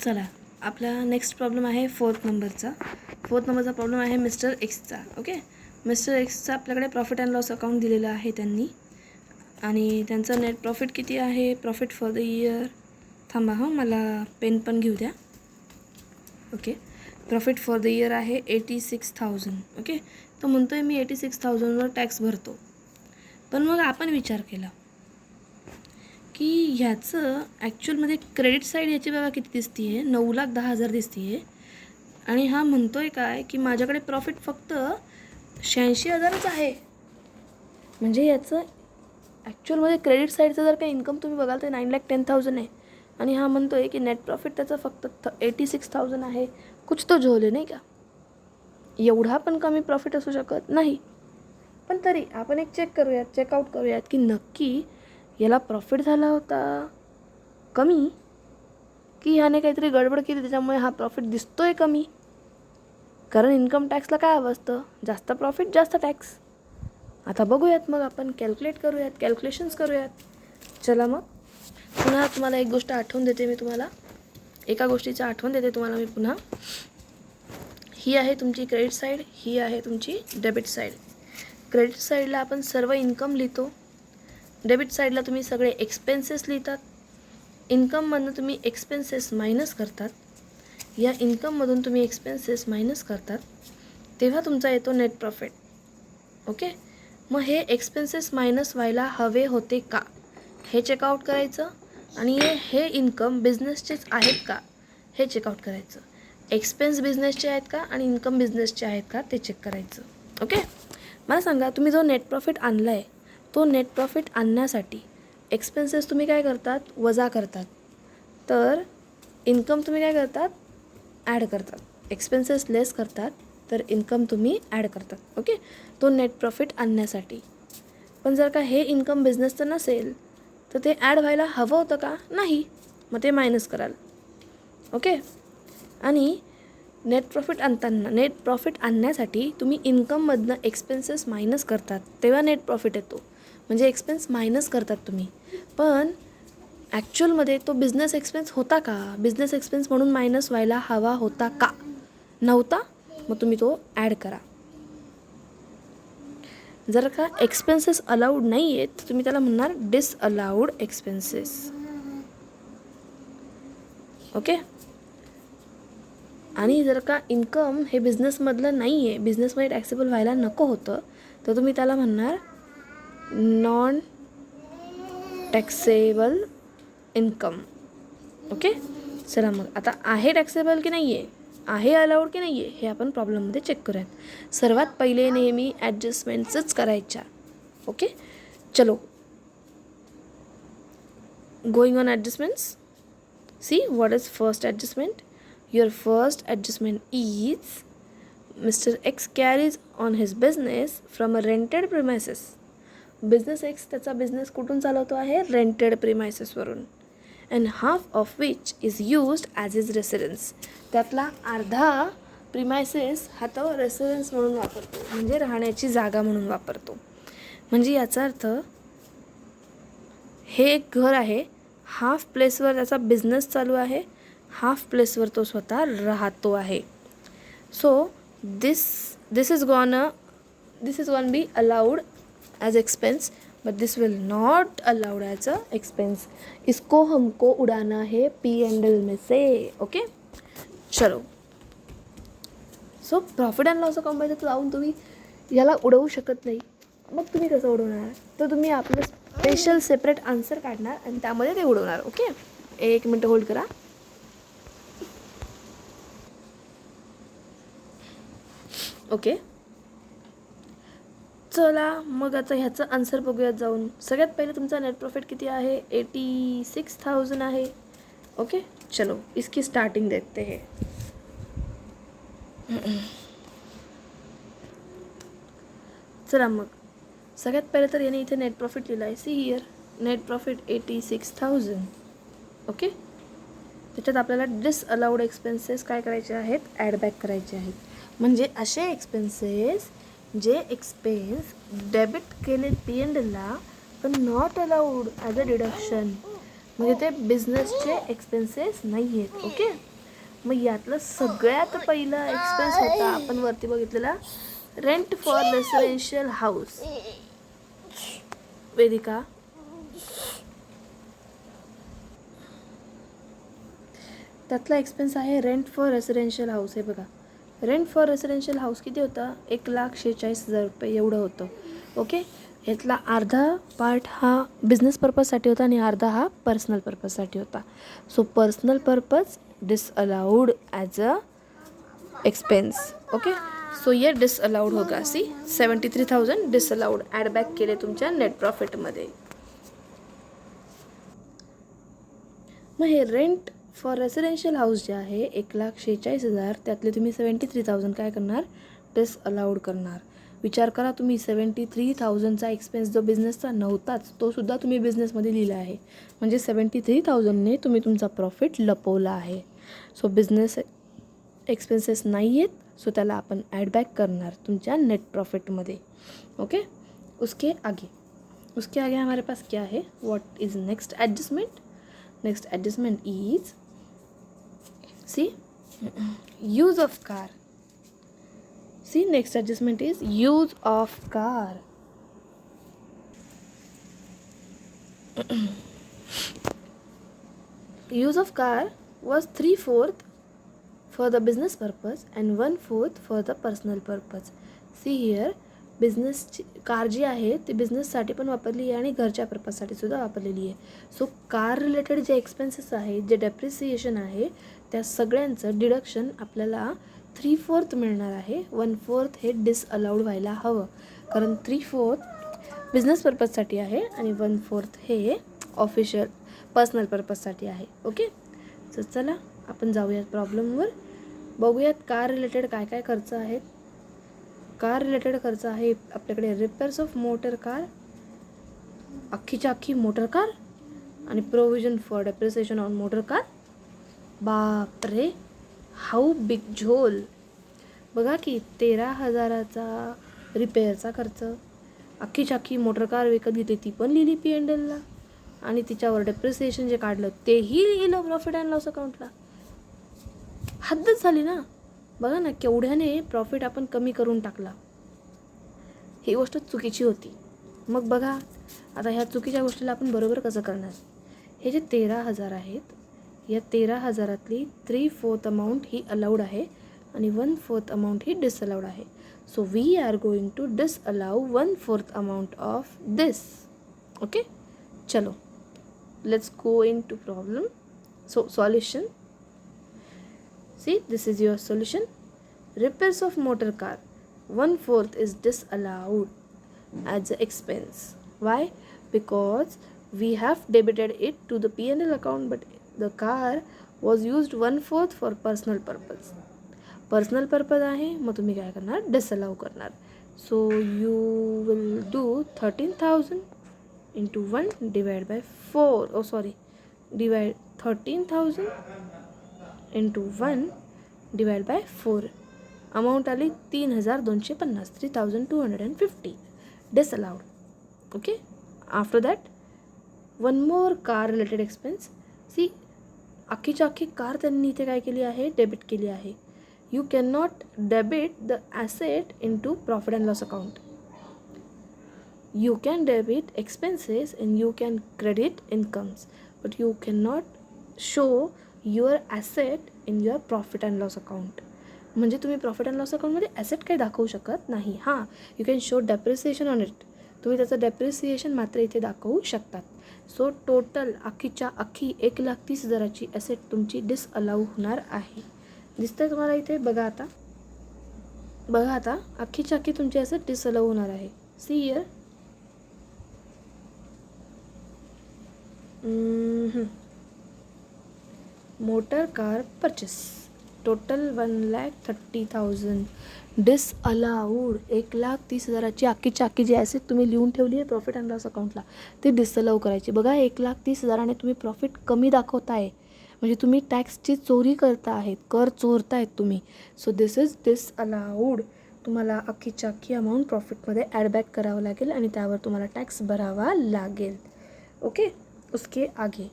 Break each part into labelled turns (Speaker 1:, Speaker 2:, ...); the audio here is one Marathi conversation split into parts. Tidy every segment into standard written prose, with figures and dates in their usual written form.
Speaker 1: चला, आपला नेक्स्ट प्रॉब्लेम आहे फोर्थ नंबरचा प्रॉब्लेम आहे मिस्टर एक्सचा. ओके, मिस्टर एक्सचा आपल्याकडे प्रॉफिट अँड लॉस अकाउंट दिलेला आहे त्यांनी, आणि त्यांचं नेट प्रॉफिट किती आहे, प्रॉफिट फॉर द इयर, थांबा मला पेन पण घेऊ द्या. Okay, profit for the year आहे 86,000. ओके, तो म्हणतो आहे मी 86,000वर टॅक्स भरतो. पण मग आपण विचार केला की ह्याचं ॲक्च्युअलमध्ये क्रेडिट साईड ह्याची बघा किती दिसती आहे, 9,10,000 दिसती आहे. आणि हा म्हणतो आहे काय की माझ्याकडे प्रॉफिट फक्त 86,000च आहे. म्हणजे याचं ॲक्च्युअलमध्ये क्रेडिट साईडचं जर काही इन्कम तुम्ही बघाल तर 9,10,000 आहे, आणि हा म्हणतो आहे की नेट प्रॉफिट त्याचं फक्त 86,000 आहे. कुछ तो झोल आहे नाही का. एवढा पण कमी प्रॉफिट असू शकत नाही. पण तरी आपण एक चेकआउट करूयात की नक्की याला प्रॉफिट झाला होता कमी, की ह्याने काहीतरी गडबड केली त्याच्यामुळे हा प्रॉफिट दिसतोय कमी. कारण इन्कम टॅक्सला काय हवं असतं, जास्त प्रॉफिट जास्त टॅक्स. आता बघूयात, मग आपण कॅल्क्युलेशन्स करूयात. चला मग पुन्हा तुम्हाला एक गोष्ट आठवून देते मी तुम्हाला, एका गोष्टीचं आठवण देते तुम्हाला मी पुन्हा. ही आहे तुमची क्रेडिट साईड, ही आहे तुमची डेबिट साईड. क्रेडिट साईडला आपण सर्व इन्कम लिहितो, डेबिट साईडला तुम्ही सगळे एक्सपेन्सेस लिहितात. इन्कममधून तुम्ही एक्सपेन्सेस मायनस करतात, या इन्कममधून तुम्ही एक्सपेन्सेस मायनस करतात, तेव्हा तुमचा येतो नेट प्रॉफिट. ओके, मग हे एक्सपेन्सेस मायनस व्हायला हवे होते का हे चेकआउट करायचं, आणि हे इन्कम बिझनेसचेच आहेत का हे चेकआउट करायचं. एक्सपेन्स बिझनेसचे आहेत का आणि इन्कम बिझनेसचे आहेत का ते चेक करायचं. ओके, मला सांगा, तुम्ही जो नेट प्रॉफिट आणला आहे तो नेट प्रॉफिट आणण्यासाठी एक्सपेन्सेस तुम्ही काय करतात, वजा करतात, तर इन्कम तुम्ही काय करतात, ॲड करतात. एक्सपेन्सेस लेस करतात तर इन्कम तुम्ही ॲड करतात. ओके, तो नेट प्रॉफिट आणण्यासाठी. पण जर का हे इन्कम बिझनेसचं नसेल तर ते ॲड व्हायला हवं होतं का, नाही, मग ते मायनस कराल. ओके, आणि नेट प्रॉफिट आणण्यासाठी तुम्ही इन्कममधनं एक्सपेन्सेस मायनस करतात, तेव्हा नेट प्रॉफिट येतो. म्हणजे एक्सपेन्स मायनस करतात तुम्ही, पण ॲक्च्युअलमध्ये तो बिझनेस एक्सपेन्स होता का, बिझनेस एक्सपेन्स म्हणून मायनस व्हायला हवा होता का, नव्हता, मग तुम्ही तो ॲड करा. जर का एक्सपेन्सेस अलाउड नाही आहेत तर तुम्ही त्याला म्हणणार डिसअलाउड एक्सपेन्सेस. ओके, आणि जर का इन्कम हे बिझनेसमधलं नाही आहे, बिझनेसमध्ये टॅक्सेबल व्हायला नको होतं, तर तुम्ही त्याला म्हणणार नॉन टॅक्सेबल इन्कम. ओके, चला मग आता आहे टॅक्सेबल की नाही आहे अलाउड की नाही आहे हे आपण प्रॉब्लेममध्ये चेक करूयात. सर्वात पहिले नेहमी ॲडजस्टमेंट्सच करायच्या. ओके, चलो going on adjustments. See what is first adjustment. Your first adjustment is Mr. X carries on his business from a rented premises. Business X त्याचा बिझनेस कुठून चालवतो आहे, रेंटेड प्रिमायसेसवरून. And half of which is used as is residence. त्यातला अर्धा प्रिमायसेस हा तो रेसिडेन्स म्हणून वापरतो, म्हणजे राहण्याची जागा म्हणून वापरतो. म्हणजे याचा अर्थ हे एक घर आहे, हाफ प्लेसवर त्याचा बिझनेस चालू आहे, हाफ प्लेसवर तो स्वतः राहतो आहे. So this is gonna be allowed as expense, but this will not allowed as a expense. इसको हमको उड़ाना है P&L में से. ओके, चलो. So profit and loss account मध्ये जाऊन तुम्ही याला उडवू शकत नाही. मग तुम्ही कसं उडवणार, तर तुम्ही आपलं स्पेशल सेपरेट आन्सर काढणार आणि त्यामध्ये ते उडवणार. ओके, 1 मिनटं होल्ड करा. ओके, चला मग आता ह्याचं आन्सर बघूयात जाऊन. सगळ्यात पहिले तुमचा नेट प्रॉफिट किती आहे, 86,000 आहे. ओके, चलो इसकी स्टार्टिंग देखते हैं. चला मग सगळ्यात पहिले तर याने इथे नेट प्रॉफिट लिहिलं आहे. See here, net profit 86,000. Okay, त्याच्यात आपल्याला डिसअलाउड एक्सपेन्सेस काय करायचे आहेत, ॲडबॅक करायचे आहेत. म्हणजे असे एक्सपेन्सेस जे एक्सपेन्स डेबिट केले P&Lला पण not allowed as a deduction, म्हणजे ते बिझनेसचे एक्सपेन्सेस नाही आहेत. ओके, मग यातलं सगळ्यात पहिला एक्सपेन्स होता आपण वरती बघितलेला rent for residential house. Vedika, त्यातला एक्सपेन्स आहे रेंट फॉर रेसिडेन्शियल हाऊस. हे बघा, रेंट फॉर रेसिडेन्शियल हाऊस किती होता? 1,46,000 रुपये एवढं होतं. ओके, ह्यातला अर्धा पार्ट हा बिझनेस पर्पजसाठी होता आणि अर्धा हा पर्सनल पर्पजसाठी होता. So personal purpose disallowed as a expense. Okay, so ये डिसअलाउड होगा. सी 73,000 डिसअलाउड ॲड बॅक केले तुमच्या नेट प्रॉफिटमध्ये. मग हे रेंट फॉर रेसिडेन्शियल हाऊस जे आहे 1,46,000, त्यातले तुम्ही 73,000 काय करणार? डिसअलाउड करणार. विचार करा, तुम्ही 73,000चा एक्सपेन्स जो बिझनेसचा नव्हताच तो सुद्धा तुम्ही बिझनेसमध्ये लिहिला आहे. म्हणजे 73,000ने तुम्ही तुमचा प्रॉफिट लपवला आहे. सो बिझनेस एक्सपेन्सेस नाही आहेत, सो त्याला आपण ॲड बॅक करणार तुमच्या नेट प्रॉफिटमध्ये. ओके, उसके आगे हमारे पास क्या है? What is next adjustment? Next adjustment is see use of car. See, next adjustment is use of car. Use of car was 3/4 for the business purpose and 1/4 for the personal purpose. See here, business car जी आहे ती बिझनेससाठी पण वापरली आहे आणि घरच्या पर्पजसाठी सुद्धा वापरलेली आहे. सो कार रिलेटेड जे एक्सपेन्सेस आहेत, जे डेप्रिसिएशन आहे, त्या सगळ्यांचं डिडक्शन आपल्याला 3/4 मिळणार आहे. 1/4 हे डिसअलाउड व्हायला हवं, कारण 3/4 बिझनेस पर्पजसाठी आहे आणि 1/4 हे ऑफिशियल पर्सनल पर्पजसाठी आहे. ओके, तर चला आपण जाऊयात प्रॉब्लेमवर. बघूयात कार रिलेटेड काय काय खर्च आहेत. कार रिलेटेड खर्च आहे आपल्याकडे रिपेअर्स ऑफ मोटर कार, अख्खीच्या अख्खी मोटर कार आणि provision for depreciation on motor car. बापरे, हाऊ बिग झोल. बघा की 13,000चा रिपेअरचा खर्च, अख्खीच्या अख्खी मोटर कार विकत घेतली ती पण लिहिली P&Lला आणि तिच्यावर डेप्रिसिएशन जे काढलं तेही लिहिलं प्रॉफिट अँड लॉस अकाउंटला. हद्दच झाली ना. बघा ना, केवढ्याने प्रॉफिट आपण कमी करून टाकला. ही गोष्ट चुकीची होती. मग बघा आता ह्या चुकीच्या गोष्टीला आपण बरोबर कसं करणार? हे जे 13,000 आहेत, या 13,000तली 3/4 अमाऊंट ही अलाउड आहे आणि 1/4 अमाऊंट ही डिसअलाउड आहे. So we are going to disallow 1/4 amount of this. Okay, चलो let's go into problem. So solution. See, this is your solution. Repairs of motor car 1/4 is disallowed as an expense. Why? Because we have debited it to the P&L account, but the car was used 1/4 for personal purpose. Personal purpose आहे, मग तुम्ही काय करणार? डिसअलाउ करणार. So you will do 13,000 into 1 divided by 4. Oh sorry, divide 13,000 into 1 divided by 4. Amount आली 3,250, 3,250 disallowed. Okay, after that one more car related expense. See, अख्खीच्या अख्खी कार त्यांनी इथे काय केली आहे? डेबिट केली आहे. You can not debit the asset into profit and loss account. You can debit expenses and you can credit incomes, but you cannot show your asset in your profit and loss account. म्हणजे तुम्ही प्रॉफिट अँड लॉस अकाउंटमध्ये ॲसेट काही दाखवू शकत नाही. हां, you can show depreciation on it. तुम्ही त्याचं डेप्रिसिएशन मात्र इथे दाखवू शकतात. सो टोटल अख्खीच्या अख्खी 1,30,000ची ॲसेट तुमची डिसअलाउ होणार आहे. दिसतंय तुम्हाला इथे? बघा आता अख्खीच्या अख्खी तुमची ॲसेट डिसअलाउ होणार आहे. See here. Motor car purchase total 1,30,000 disallowed. 1,30,000ची अख्खीच्या अख्खी जी ॲसेट तुम्ही लिहून ठेवली आहे प्रॉफिट अँड लॉस अकाउंटला ती डिसअलाउ करायची. बघा 1,30,000ने तुम्ही प्रॉफिट कमी दाखवताय, म्हणजे तुम्ही टॅक्सची चोरी करता आहेत, कर चोरतायत तुम्ही. So this is disallowed. तुम्हाला अख्खीच्या अख्खी अमाऊंट प्रॉफिटमध्ये ॲड बॅक करावं लागेल आणि त्यावर तुम्हाला टॅक्स भरावा लागेल. ओके, उसके आगे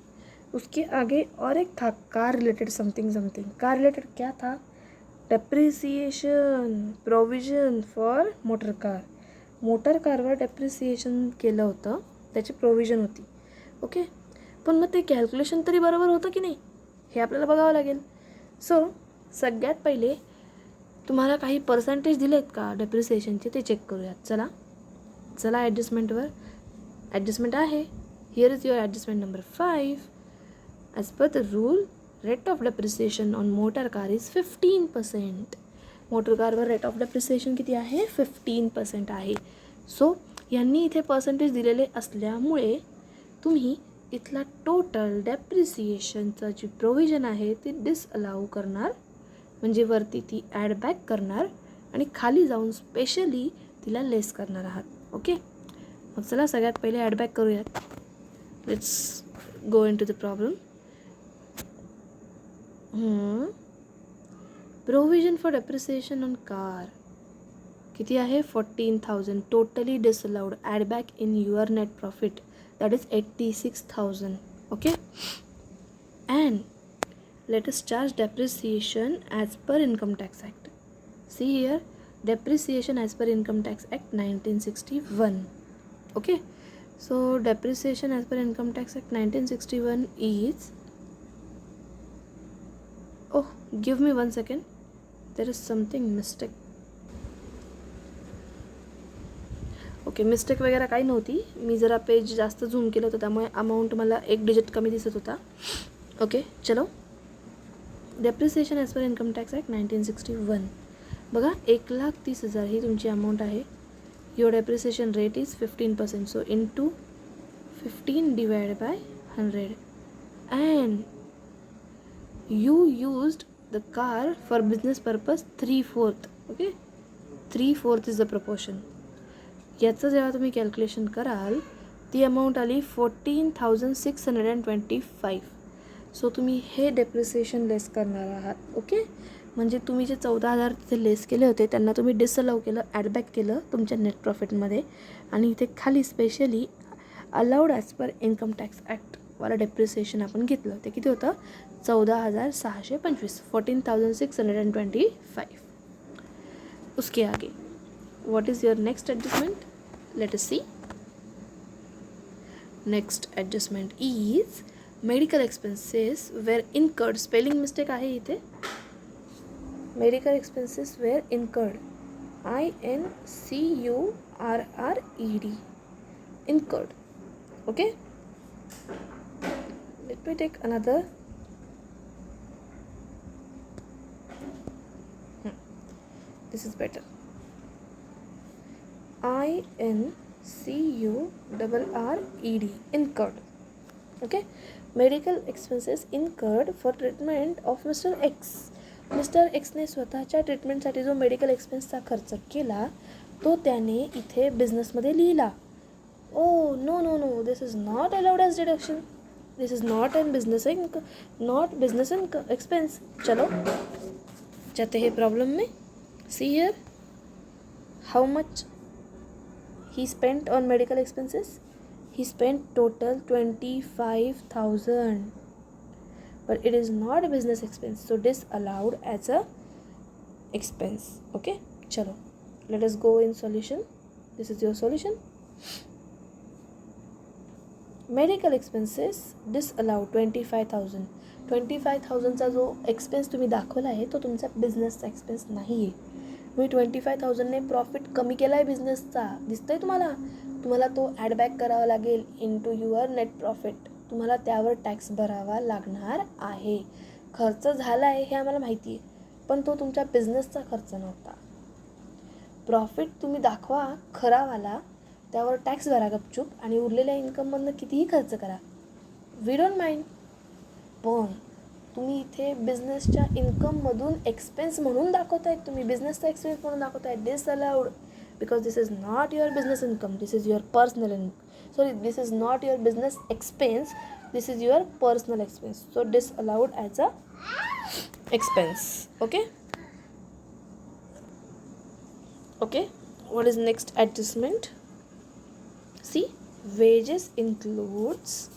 Speaker 1: उसके आगे और एक था car related something something. Car related क्या था? Depreciation provision for motor car. Motor कारवर डेप्रिसिएशन केलं होतं, त्याची प्रोविजन होती. ओके, पण मग ते कॅल्क्युलेशन तरी बरोबर होतं की नाही हे आपल्याला बघावं लागेल. सो सगळ्यात पहिले तुम्हाला काही पर्सेंटेज दिले आहेत का डेप्रिसिएशनचे ते चेक करूयात. चला ॲडजस्टमेंटवर. ॲडजस्टमेंट आहे. Here is your adjustment number 5. As per the rule rate of depreciation on motor car is 15%. Motor कारवर रेट ऑफ डेप्रिसिएशन किती आहे? 15% आहे. सो यांनी इथे पर्सेंटेज दिलेले असल्यामुळे तुम्ही इथला टोटल डेप्रिसिएशनचं जी प्रोव्हिजन आहे ती डिसअलाऊ करणार, म्हणजे वरती ती ॲड बॅक करणार आणि खाली जाऊन स्पेशली तिला लेस करणार आहात. ओके, मग चला सगळ्यात पहिले ॲड बॅक करूयात. Let's go into the problem. Provision for depreciation on car किती आहे? 14,000. Totally disallowed. Add back in your net profit that is 86,000. Okay, and let us charge depreciation as per Income Tax Act. See here, depreciation as per Income Tax Act 1961. Okay, so depreciation as per Income Tax Act 1961 is, oh, give me 1 second, there is something mistake. Okay, mistake वगैरे काही नव्हती. मी जरा पेज जास्त झूम केलं होतं त्यामुळे अमाऊंट मला 1 डिजिट कमी दिसत होता. ओके, चलो. Depreciation as per income tax act 1961. बघा, 1,30,000 ही तुमची अमाऊंट आहे. Your depreciation rate is 15%. So into 15 divide by 100. And you used the car for business purpose 3/4. Okay, 3/4 is the proportion. याचं जेव्हा तुम्ही कॅल्क्युलेशन कराल ती अमाऊंट आली 14,625. सो तुम्ही हे डेप्रिसिएशन लेस करणार आहात. ओके, म्हणजे तुम्ही जे 14,000 तिथे लेस केले होते त्यांना तुम्ही डिसअलाऊ केलं, ॲडबॅक केलं तुमच्या नेट प्रॉफिटमध्ये, आणि इथे खाली specially allowed as per income tax ॲक्टवाला डेप्रिसिएशन आपण घेतलं. ते किती होतं? 14,625. 14,625. उसके आगे what is your next adjustment? Let us see. Next adjustment is medical expenses were incurred. Spelling mistake आहे इथे. Medical expenses were incurred. INCURRED. Incurred. Okay. Let me take another. This is better. INCURRED. Incurred. Okay, medical expenses incurred for treatment of Mr. X. Mr. Xने स्वतःच्या ट्रीटमेंटसाठी जो मेडिकल एक्सपेन्सचा खर्च केला तो त्याने इथे बिझनेसमध्ये लिहिला. Oh no no no, this is not allowed as deduction. This is not an business expense. चलो जाते हैं प्रॉब्लम में. See here how much he spent on medical expenses. He spent total 25,000, but it is not a business expense, so disallowed as a expense. Okay, chalo, let us go in solution. This is your solution. Medical expenses disallowed 25,000. 25,000 चा जो एक्सपेन्स तुम्ही दाखवला आहे तो तुमचा बिझनेसचा एक्सपेन्स नाही आहे. मी 25,000ने प्रॉफिट कमी केला आहे बिझनेसचा, दिसतंय तुम्हाला तो ॲडबॅक करावा लागेल इंटू युअर नेट प्रॉफिट. तुम्हाला त्यावर टॅक्स भरावा लागणार आहे. खर्च झाला आहे हे आम्हाला माहिती आहे, पण तो तुमच्या बिझनेसचा खर्च नव्हता. प्रॉफिट तुम्ही दाखवा खरावाला, त्यावर टॅक्स भरा गपचूप, आणि उरलेल्या इन्कममधनं कितीही खर्च करा, वी डोंट माइंड. पण तुम्ही इथे बिझनेसच्या इन्कममधून एक्सपेन्स म्हणून दाखवतायत, तुम्ही बिझनेसचा एक्सपेन्स म्हणून दाखवतायत. Disallowed, because this is not your business income, this is your personal income. Sorry, this is not your business expense, this is your personal expense. So disallowed as a expense. Okay okay, what is next adjustment? See, wages includes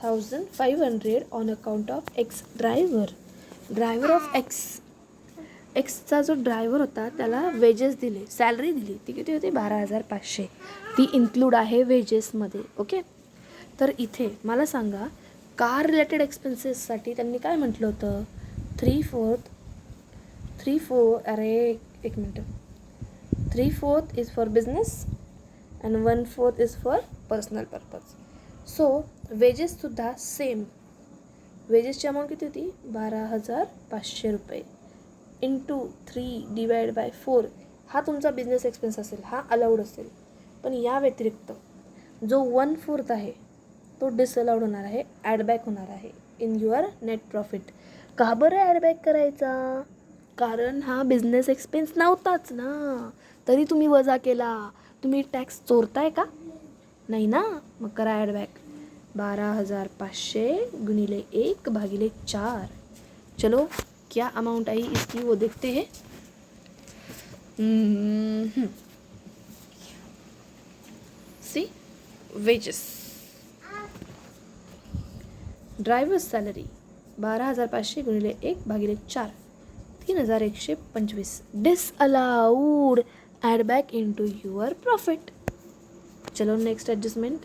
Speaker 1: 11,500 on account of x driver of एक्सचा जो ड्रायव्हर होता त्याला वेजेस दिले, सॅलरी दिली. ती किती होती? 12,500. ती इन्क्लूड आहे वेजेसमध्ये. ओके. तर इथे मला सांगा, कार रिलेटेड एक्सपेन्सेससाठी त्यांनी काय म्हटलं होतं? 3/4 is for business and 1/4 is for personal purpose. So वेजेससुद्धा सेम. वेजेसची अमाऊंट किती होती? 12,500 रुपये इंटू 3/4. हा तुमचा बिझनेस एक्सपेन्स असेल, हा अलाउड असेल. पण या व्यतिरिक्त जो 1/4 आहे तो डिसअलाउड होणार आहे, ॲडबॅक होणार आहे इन युअर नेट प्रॉफिट. का बरं ॲडबॅक करायचा? कारण हा बिझनेस एक्सपेन्स नव्हताच ना, तरी तुम्ही वजा केला. तुम्ही टॅक्स चोरताय का? नाही ना, मग करा ॲडबॅक. 12,500 गुणिले 1/4. चलो, क्या अमाउंट आई इसकी वो देखते हैं. सी, वेजेस, ड्रायव्हर्स सॅलरी 12,500 गुणिले 1/4, 3,125. Disallowed, add back into your profit. चलो, next adjustment.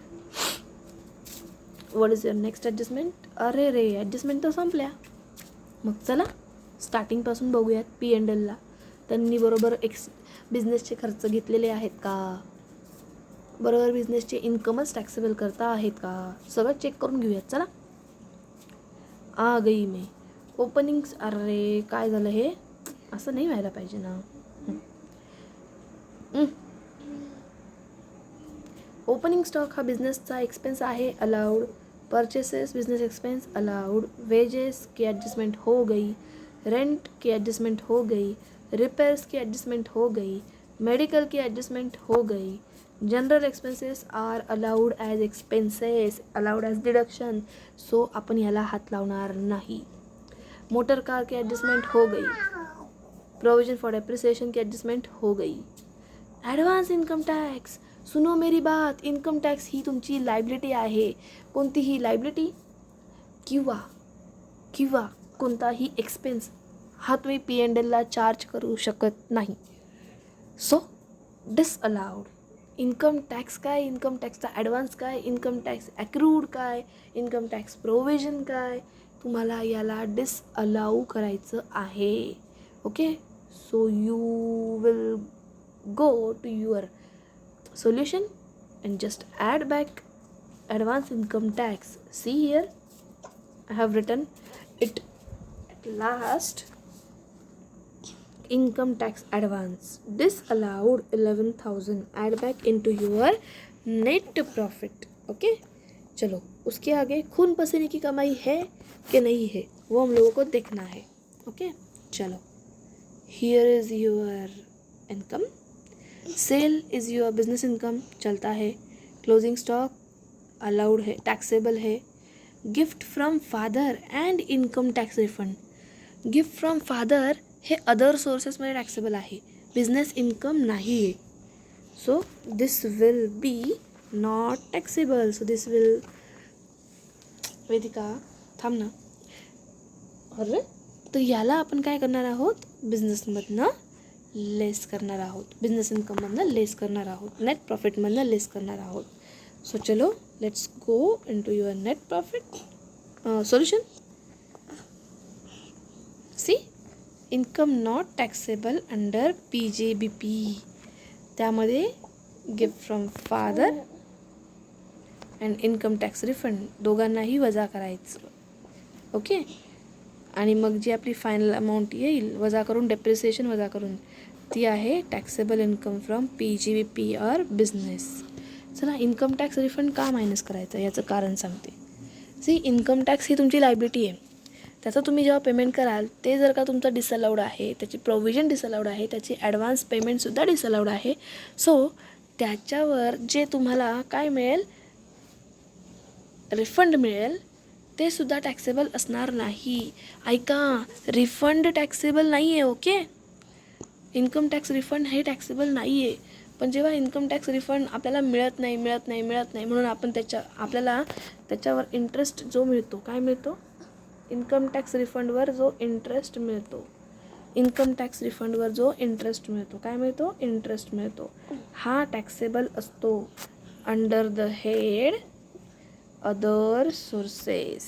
Speaker 1: What is your next adjustment? अरे रे, ॲडजस्टमेंट तर संपल्या. मग चला स्टार्टिंगपासून बघूयात. P&Lला त्यांनी बरोबर बिझनेसचे खर्च घेतलेले आहेत का? बरोबर बिझनेसचे इन्कमच टॅक्सेबल करता आहेत का? सगळं चेक करून घेऊयात. चला. आ गई मी ओपनिंग्स. अरे काय झालं हे? असं नाही व्हायला पाहिजे ना. ओपनिंग स्टॉक हा बिझनेसचा एक्सपेन्स आहे, allowed. Purchases business expense allowed. Wedges की एडजस्टमेंट हो गई, रेंट की एडजस्टमेंट हो गई, रिपेयर्स की एडजस्टमेंट हो गई, मेडिकल की एडजस्टमेंट हो गई. General expenses are allowed as expenses, allowed as deduction. So आपण याला हात लावणार नाही. मोटर कार की एडजस्टमेंट हो गई. प्रोविजन फॉर डेप्रिसिएशन की एडजस्टमेंट हो गई. ॲडव्हान्स इन्कम टॅक्स, सुनो मेरी बात. इन्कम टॅक्स ही तुमची लायबिलिटी आहे. कोणतीही लायबिलिटी किंवा कोणताही एक्सपेन्स हा तुम्ही P&Lला चार्ज करू शकत नाही. So disallowed. इन्कम टॅक्स काय, इन्कम टॅक्सचा ॲडव्हान्स काय, इन्कम टॅक्स ॲक्रूड काय, इन्कम टॅक्स प्रोव्हिजन काय, तुम्हाला याला डिसअलाऊ करायचं आहे. Okay. So you will go to your solution and just add back advance income tax. See here, I have written it at last. Income tax advance disallowed 11,000, add back into your net profit. Okay, चलो उसके आगे खून पसीने की कमाई है कि नहीं है वो हम लोगों को देखना है. ओके, चलो. Here is your income. Sale is your business income, चलता है. क्लोजिंग स्टॉक अलाउड है, टैक्सेबल है. Gift from father and income tax refund. Gift from father हे अदर सोर्सेसमध्ये टॅक्सेबल आहे, बिझनेस इन्कम नाही आहे. So this will be not taxable. So this will, Vedika थांब ना. अरे, तर याला आपण काय करणार आहोत? बिझनेसमधनं लेस करणार आहोत, बिझनेस इन्कममधनं लेस करणार आहोत, नेट प्रॉफिटमधनं लेस करणार आहोत. सो चलो, let's go into your net profit solution. See, income not taxable under PJBP. त्यामध्ये gift from father and income tax refund दोघांनाही वजा करायचं. ओके. आणि मग जी आपली फायनल अमाऊंट येईल वजा करून, डेप्रिसिएशन वजा करून, ती आहे taxable income from PJBP or business. चला, इन्कम टॅक्स रिफंड का मायनस करायचं याचं कारण सांगते. सी, इन्कम टॅक्स ही तुमची लायबिलिटी आहे. त्याचं तुम्ही जेव्हा पेमेंट कराल ते जर का तुमचं डिसअलाउड आहे, त्याची प्रोव्हिजन डिसअलाउड आहे, त्याची ॲडव्हान्स पेमेंटसुद्धा डिसअलाउड आहे. सो त्याच्यावर जे तुम्हाला काय मिळेल, रिफंड मिळेल, ते सुद्धा टॅक्सेबल असणार नाही. ऐका, रिफंड टॅक्सेबल नाही आहे. ओके, इन्कम टॅक्स रिफंड हे टॅक्सेबल नाही आहे. पण जेव्हा इन्कम टॅक्स रिफंड आपल्याला मिळत नाही म्हणून आपण आपल्याला त्याच्यावर इंटरेस्ट जो मिळतो, काय मिळतो, इन्कम टॅक्स रिफंडवर जो इंटरेस्ट मिळतो, इन्कम टॅक्स रिफंडवर जो इंटरेस्ट मिळतो, काय मिळतो, इंटरेस्ट मिळतो, हा टॅक्सेबल असतो under the head other sources.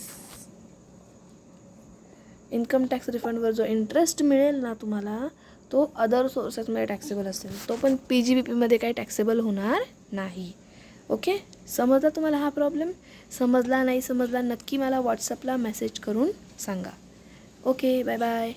Speaker 1: Income tax रिफंडवर जो इंटरेस्ट मिळेल ना तुम्हाला, तो अदर सोर्सेसमध्ये टॅक्सेबल असेल, तो पण PGBPमध्ये काही टॅक्सेबल होणार नाही. ओके, समजला तुम्हाला हा प्रॉब्लेम? समजला नाही समजला नक्की मला व्हॉट्सअपला मेसेज करून सांगा. Okay, bye bye.